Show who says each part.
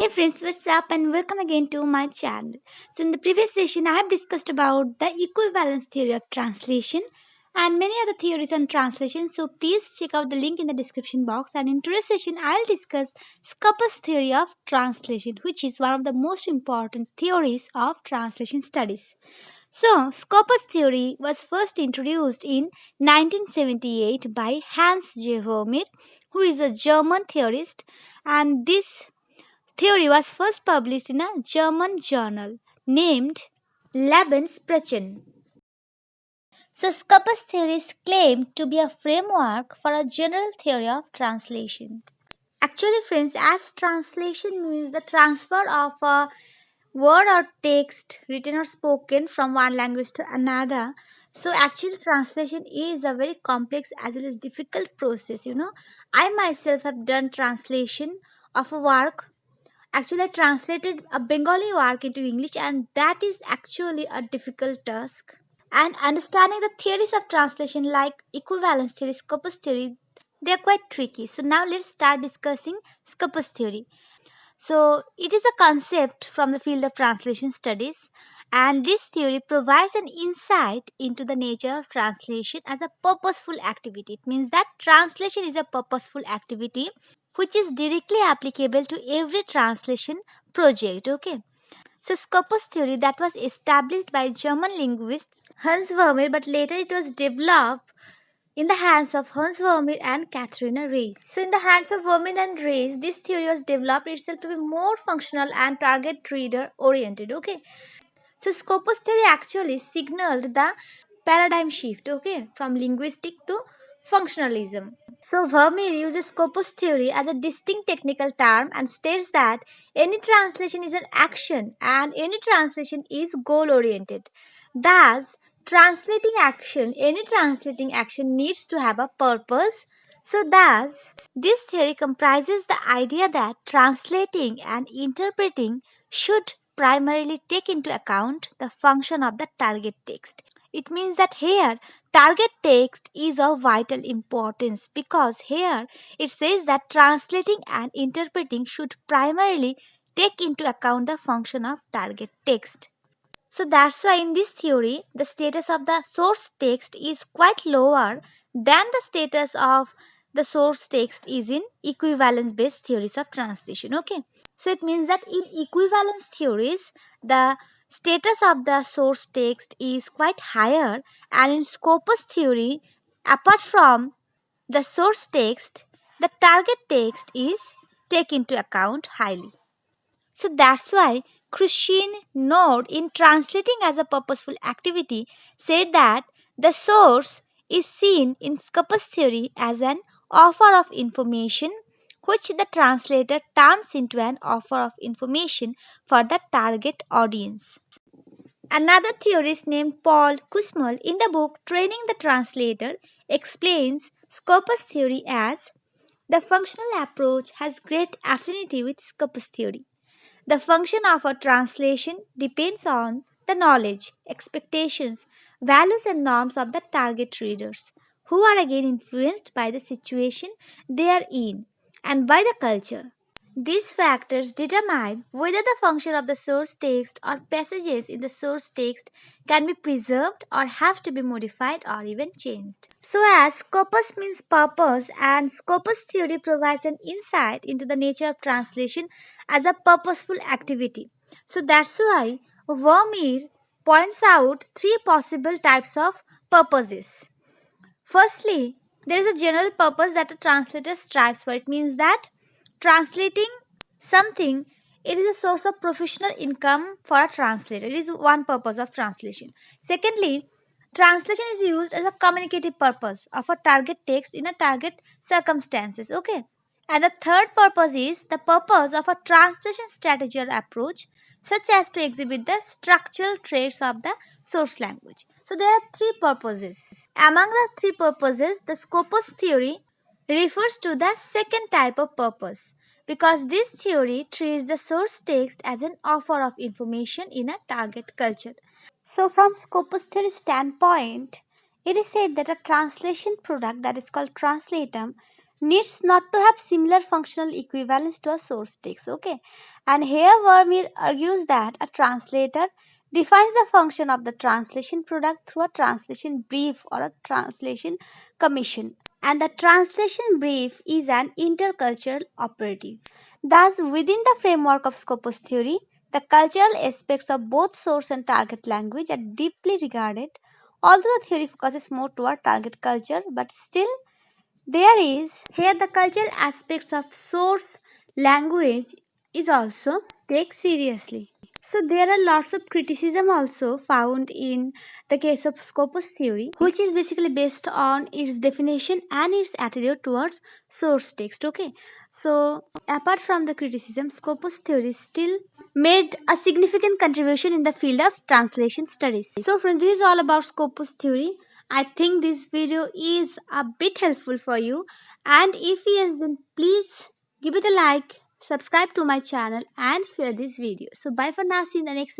Speaker 1: Hey friends, what's up and welcome again to my channel. So in the previous session I have discussed about the equivalence theory of translation and many other theories on translation. So please check out the link in the description box, and in today's session I'll discuss Skopos theory of translation, which is one of the most important theories of translation studies. So, Skopos theory was first introduced in 1978 by Hans J. Vermeer, who is a German theorist, and this theory was first published in a German journal named Lebensprechen. So, Skopus theory is claimed to be a framework for a general theory of translation. Actually, friends, as translation means the transfer of a word or text written or spoken from one language to another. So, actually, translation is a very complex as well as difficult process. I myself have done translation of a work. Actually, I translated a Bengali work into English, and that is actually a difficult task. And understanding the theories of translation like equivalence theory, Scopus theory, they are quite tricky. So now let's start discussing Scopus theory. So it is a concept from the field of translation studies, and this theory provides an insight into the nature of translation as a purposeful activity. It means that translation is a purposeful activity which is directly applicable to every translation project. Okay. So Scopus theory that was established by German linguist Hans Vermeer, but later it was developed in the hands of Hans Vermeer and Katharina Reis. So in the hands of Vermeer and Reis, this theory was developed itself to be more functional and target reader oriented. Okay. So Scopus theory actually signaled the paradigm shift, okay, from linguistic to functionalism. So Vermeer uses Scopus theory as a distinct technical term and states that any translation is an action and any translation is goal oriented. Thus, any translating action needs to have a purpose. So thus, this theory comprises the idea that translating and interpreting should primarily take into account the function of the target text. It means that here target text is of vital importance, because here it says that translating and interpreting should primarily take into account the function of target text. So that's why in this theory, the status of the source text is quite lower than the status of the source text is in equivalence based theories of translation. Okay. So it means that in equivalence theories, the status of the source text is quite higher, and in Scopus theory, apart from the source text, the target text is taken into account highly. So that's why Christian Nord, in translating as a purposeful activity, said that the source is seen in Scopus theory as an offer of information which the translator turns into an offer of information for the target audience. Another theorist named Paul Kussmaul, in the book Training the Translator, explains Scopus theory as the functional approach has great affinity with Scopus theory. The function of a translation depends on the knowledge, expectations, values, and norms of the target readers, who are again influenced by the situation they are in and by the culture. These factors determine whether the function of the source text or passages in the source text can be preserved or have to be modified or even changed. So, as Scopus means purpose, and Scopus theory provides an insight into the nature of translation as a purposeful activity. So, that's why Vermeer points out three possible types of purposes. Firstly, there is a general purpose that a translator strives for. It means that translating something, it is a source of professional income for a translator. It is one purpose of translation. Secondly, translation is used as a communicative purpose of a target text in a target circumstances. Okay. And the third purpose is the purpose of a translation strategy or approach, such as to exhibit the structural traits of the source language. So there are three purposes. Among the three purposes, the Scopus theory refers to the second type of purpose, because this theory treats the source text as an offer of information in a target culture. So, from Scopus theory standpoint, it is said that a translation product that is called translatum needs not to have similar functional equivalence to a source text. Okay, and here Vermeer argues that a translator defines the function of the translation product through a translation brief or a translation commission, and the translation brief is an intercultural operative. Thus, within the framework of Scopus theory, the cultural aspects of both source and target language are deeply regarded. Although the theory focuses more toward target culture, but still there is here the cultural aspects of source language is also take seriously. So there are lots of criticism also found in the case of Scopus theory, which is basically based on its definition and its attitude towards source text. Okay, so apart from the criticism, Scopus theory still made a significant contribution in the field of translation studies. So friends, this is all about Scopus theory. I think this video is a bit helpful for you, and if yes, then please give it a like, subscribe to my channel and share this video. So bye for now, see you in the next session.